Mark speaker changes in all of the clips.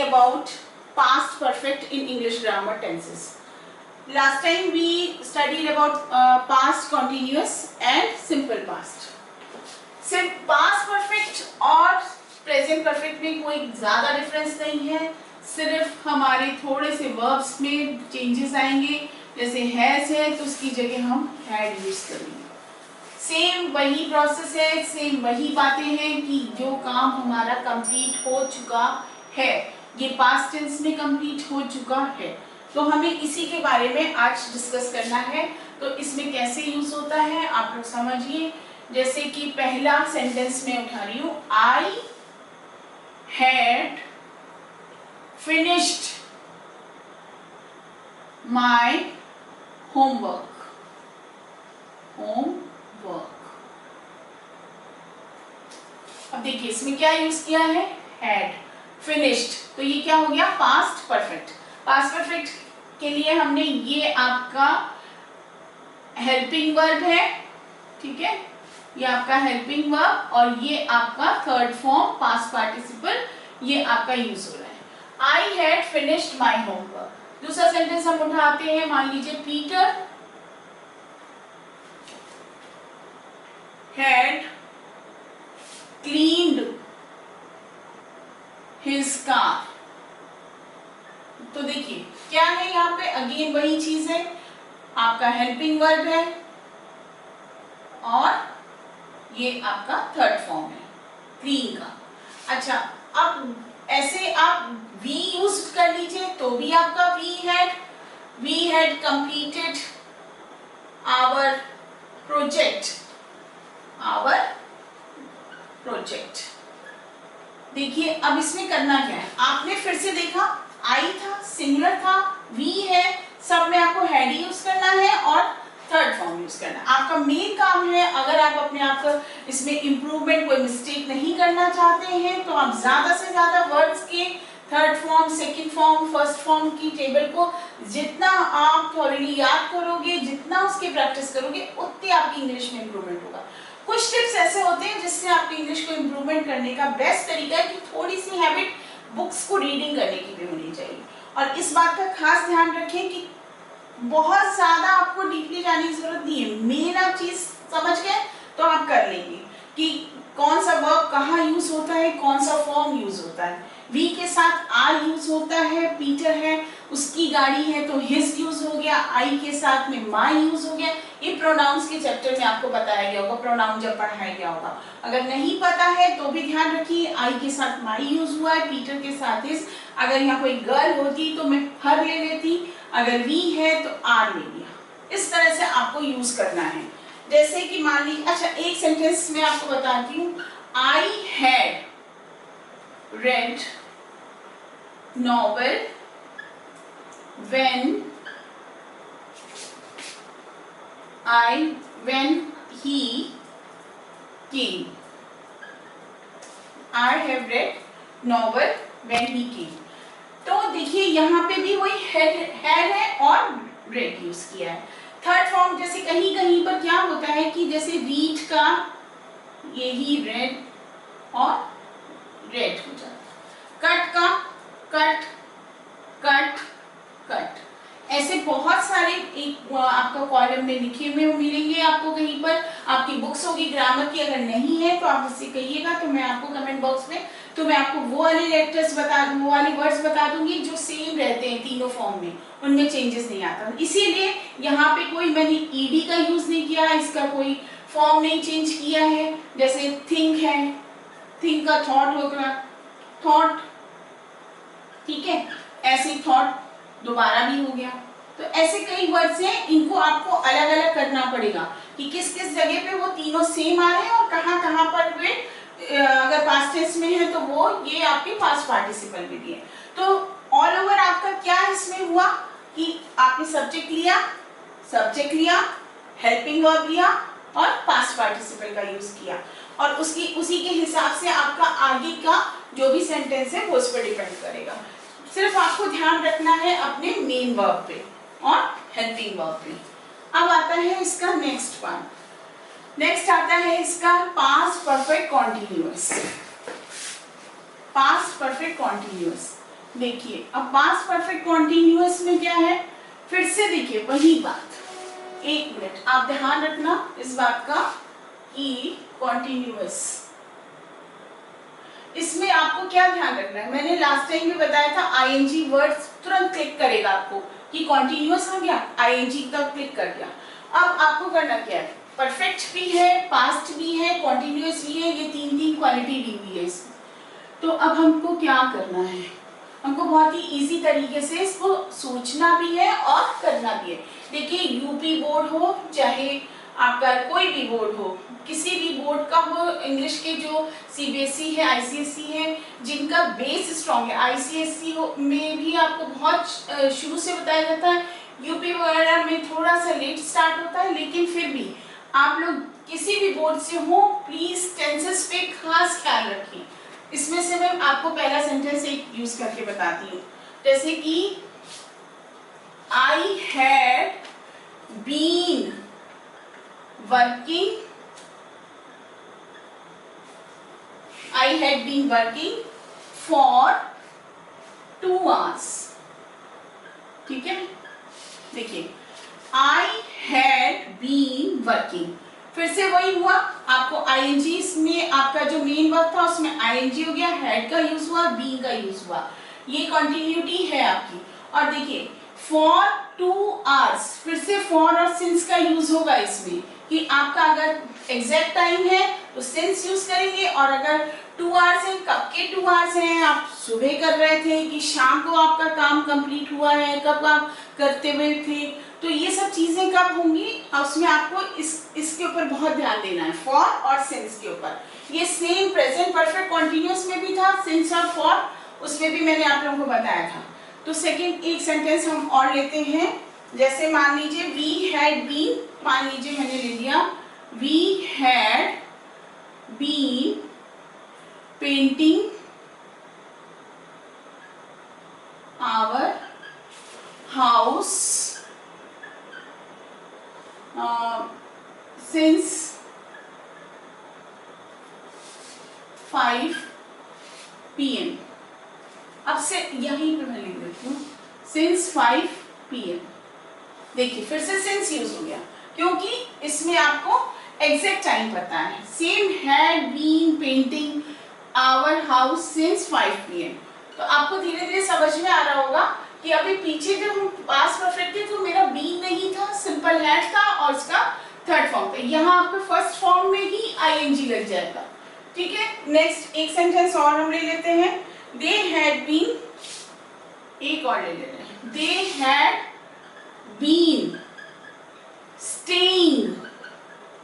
Speaker 1: about past perfect in English grammar tenses. Last time we studied about past continuous and simple past. सिर्फ past perfect और present perfect में कोई ज़्यादा difference नहीं है, सिर्फ हमारे थोड़े से verbs में changes आएंगे. जैसे has है तो उसकी जगह हम had यूज करेंगे. सेम वही प्रोसेस है, सेम वही बातें हैं कि जो काम हमारा कंप्लीट हो चुका है ये पास्ट टेंस में कंप्लीट हो चुका है, तो हमें इसी के बारे में आज डिस्कस करना है. तो इसमें कैसे यूज होता है आप लोग समझिए. जैसे कि पहला सेंटेंस में उठा रही हूँ, I had finished my homework. अब देखिए इसमें क्या यूज किया है, हैड, फिनिश्ड, तो ये क्या हो गया, पास्ट परफेक्ट. पास्ट परफेक्ट के लिए हमने ये आपका हेल्पिंग वर्ब है, ठीक है, ये आपका हेल्पिंग वर्ब और ये आपका थर्ड फॉर्म पास्ट पार्टिसिपल, ये आपका यूज हो रहा है. I had finished my homework. दूसरा सेंटेंस हम उठाते हैं, मान लीजिए Peter had cleaned his car. तो देखिए क्या है यहाँ पे, अगेन वही चीज है, आपका हेल्पिंग वर्ब है और ये आपका थर्ड फॉर्म है क्लीन का. अच्छा, अब ऐसे आप वी यूज कर लीजिए तो भी आपका we had completed our project. देखिए अब इसमें करना क्या है, आपने फिर से देखा आई था, सिंगुलर था, वी है, सब में आपको हैड यूज करना है और थर्ड फॉर्म यूज करना है. आपका मेन काम है, अगर आप अपने आप को इसमें इम्प्रूवमेंट, कोई मिस्टेक नहीं करना चाहते हैं तो आप ज्यादा से ज्यादा वर्ड्स के third form, second form, first form की टेबल को जितना आप ऑलरेडी याद करोगे, जितना उसकी प्रैक्टिस करोगे, उतनी आपकी इंग्लिश में इम्प्रूवमेंट होगा. कुछ टिप्स ऐसे होते हैं जिससे आपकी इंग्लिश को इम्प्रूवमेंट करने का बेस्ट तरीका है कि थोड़ी सी हैबिट बुक्स को रीडिंग करने की भी होनी चाहिए. और इस बात का खास ध्यान रखें कि बहुत ज्यादा आपको डीपली जाने की जरूरत नहीं है, मेन आप चीज समझ गए तो आप कर लेंगे कि कौन सा वर्ब कहाँ यूज होता है, कौन सा फॉर्म यूज होता है. वी के साथ आर यूज होता है, पीटर है उसकी गाड़ी है तो हिज यूज हो गया, आई के साथ में माई यूज हो गया. ये प्रोनाउंस के चैप्टर में आपको बताया गया होगा, प्रोनाउन जब पढ़ाया गया होगा. अगर नहीं पता है तो भी ध्यान रखिए, आई के साथ माई यूज हुआ है, पीटर के साथ हिज. अगर यहाँ कोई गर्ल होती तो मैं हर ले लेती, अगर वी है तो आर ले लिया. इस तरह से आपको यूज करना है. जैसे कि मान लीजिए, अच्छा एक सेंटेंस में आपको बताती हूँ, I had read novel when he came. I have read novel when he came. तो देखिए यहाँ पे भी वही had है और read यूज किया है. थर्ड फॉर्म जैसे कहीं कहीं पर क्या होता है कि जैसे read का यही read और रेड हो जाता, कट का कट, कट, कट, ऐसे बहुत सारे एक आपका कॉलम में लिखे हुए मिलेंगे आपको. कहीं पर आपकी बुक्स होगी ग्रामर की, अगर नहीं है तो आप मुझसे कहिएगा तो मैं आपको कमेंट बॉक्स में, तो मैं आपको वो वाले लेटर्स बता दूँ, वो वाले वर्ड्स बता दूंगी जो सेम रहते हैं तीनों फॉर्म में, उनमें चेंजेस नहीं आता. इसीलिए यहाँ पे कोई मैंने ईडी का यूज नहीं किया, इसका कोई फॉर्म नहीं चेंज किया है. जैसे थिंक है, थिंक का थॉट होगा, थॉट, ठीक है, ऐसे थॉट दोबारा भी हो गया. तो ऐसे कई वर्ड्स हैं, इनको आपको अलग अलग करना पड़ेगा कि किस किस जगह पे वो तीनों सेम आ रहे हैं और कहाँ कहाँ पर वे अगर पास्ट टेंस में है तो वो ये आपके पास्ट पार्टिसिपल में भी है. तो ऑल ओवर आपका क्या इसमें हुआ कि आपने सब्जेक्ट लिया, हेल्पिंग वर्ब लिया और पास्ट पार्टिसिपल का यूज किया और उसी के हिसाब से आपका आगे का जो भी सेंटेंस है वो उस पर डिपेंड करेगा. सिर्फ आपको ध्यान रखना है अपने मेन वर्ब पे और हेल्पिंग वर्ब पे. अब आता है इसका नेक्स्ट पार्ट. नेक्स्ट आता है इसका past perfect continuous. Past perfect continuous देखिए अब पास्ट परफेक्ट कॉन्टिन्यूअस में क्या है, फिर से देखिए वही बात, एक मिनट आप ध्यान रखना इस बात का कि कॉन्टिन्यूअस, इसमें आपको क्या ध्यान रखना है, मैंने लास्ट टाइम भी बताया था आईएनजी वर्ड तुरंत क्लिक करेगा आपको कि कॉन्टिन्यूअस आ गया, आईएनजी तक क्लिक कर दिया। अब आपको करना क्या है, परफेक्ट भी है, पास्ट भी है, कॉन्टिन्यूअस भी है, ये तीन तीन क्वालिटी दी हुई है इसमें। तो अब हमको क्या करना है, हमको बहुत ही इजी तरीके से इसको सोचना भी है और करना भी है। देखिए यूपी बोर्ड हो चाहे आपका कोई भी बोर्ड हो, किसी भी बोर्ड का हो, इंग्लिश के जो सीबीएसई है, आईसीएसई है, जिनका बेस स्ट्रॉन्ग है, आईसीएसई में भी आपको बहुत शुरू से बताया जाता है, यूपी वगैरह में थोड़ा सा लेट स्टार्ट होता है, लेकिन फिर भी आप लोग किसी भी बोर्ड से हो प्लीज टेंसेस पे खास ख्याल रखिए। इसमें से मैं आपको पहला सेंटेंस एक यूज करके बताती हूँ, जैसे कि I had been working, I had been working for 2 hours, ठीक है। देखिए आई हैड बीन वर्किंग, फिर से वही हुआ, आपको आईएनजी में आपका जो मेन वर्ब था उसमें आईएनजी हो गया, हैड का यूज हुआ, बीइंग का यूज हुआ, ये कंटिन्यूटी है आपकी। और देखिए फॉर 2 hours, फिर से फॉर और सिंस का यूज होगा इसमें, कि आपका अगर एग्जैक्ट टाइम है तो सिंस यूज करेंगे, और अगर 2 hours है, कब के 2 hours हैं, आप सुबह कर रहे थे कि शाम को आपका काम कंप्लीट हुआ है, कब आप करते हुए थे, तो ये सब चीजें कब होंगी, उसमें आपको इसके ऊपर बहुत ध्यान देना है, फॉर और सिंस के ऊपर। ये सेम प्रेजेंट परफेक्ट कॉन्टिन्यूअस में भी था, सिंस और फॉर, उसमें भी मैंने आप लोगों को बताया था। तो सेकंड एक सेंटेंस हम और लेते हैं, जैसे मान लीजिए वी हैड बीन, मान लीजिए मैंने ले लिया we had been painting our house since 5 PM। अब से यहीं पे मैं लिख देती हूँ since 5 PM। देखिए फिर से since यूज हो गया, क्योंकि इसमें आपको एग्जैक्ट टाइम पता है। Same had been painting our house since 5 PM। तो आपको धीरे धीरे समझ में आ रहा होगा कि अभी पीछे जब हम पास्ट परफेक्ट थे तो मेरा बीन नहीं था, सिंपल हैड था और उसका थर्ड फॉर्म था। यहाँ आपको फर्स्ट फॉर्म में ही आईएनजी लग जाएगा, ठीक है। नेक्स्ट एक सेंटेंस और हम ले लेते हैं, दे हैड बीन, एक और ले लेते हैं, दे हैड बीन स्टेइंग।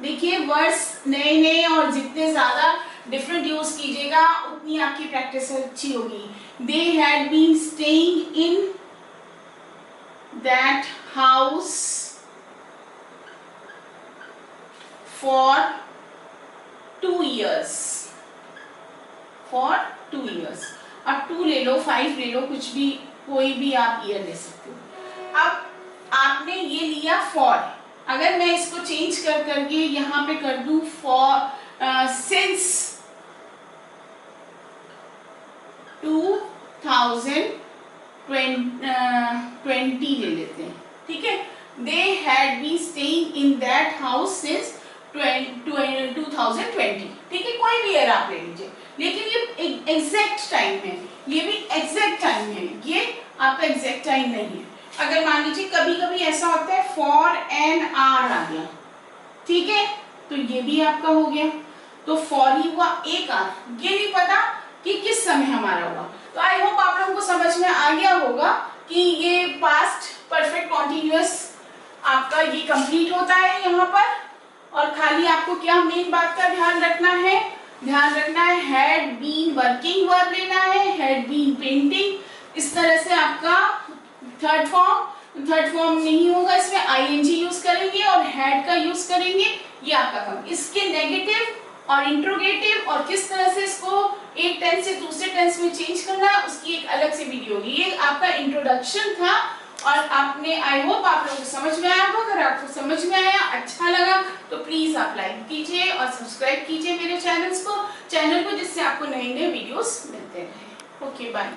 Speaker 1: देखिए वर्ड्स नए नए और जितने ज्यादा डिफरेंट यूज कीजिएगा उतनी आपकी प्रैक्टिस अच्छी होगी। They had been staying in that house for 2 years, for 2 years। अब 2 ले लो, 5 ले लो, कुछ भी कोई भी आप ईयर ले सकते हो। अब आपने ये लिया फॉर, अगर मैं इसको चेंज कर करके यहाँ पे कर दूं फॉर सिंस 2020 ले लेते हैं, ठीक है। They had been staying in that house since 2020, ठीक है, कोई भी ईयर आप ले लीजिए, लेकिन ये एग्जैक्ट टाइम है, ये भी एग्जैक्ट टाइम है, ये आपका एग्जैक्ट टाइम नहीं है। अगर मान लीजिए कभी कभी ऐसा होता है फॉर एन आवर आ गया, ठीक है, तो ये भी आपका हो गया, तो फॉर ही हुआ एक आवर, ये नहीं पता कि किस समय हमारा हुआ। तो आई होप आप लोगों को समझ में आ गया होगा कि ये पास्ट परफेक्ट कॉन्टिन्यूअस आपका ये कंप्लीट होता है यहाँ पर। और खाली आपको क्या मेन बात का ध्यान रखना है, हैड बीन वर्किंग वर्ब लेना है, हैड बीन पेंटिंग, इस तरह से आपका थर्ड फॉर्म नहीं होगा, इसमें आईएनजी यूज करेंगे और हैड का यूज करेंगे, ये आपका काम। इसके नेगेटिव और इंट्रोगेटिव और किस तरह से इसको एक टेंस से दूसरे टेंस में चेंज करना है उसकी एक अलग से वीडियो होगी। ये आपका इंट्रोडक्शन था और आपने आई होप आप लोगों को समझ में आया होगा। अगर आपको समझ में आया, अच्छा लगा तो प्लीज आप लाइक कीजिए और सब्सक्राइब कीजिए मेरे चैनल को, जिससे आपको नए नए वीडियोस मिलते रहे। Okay bye.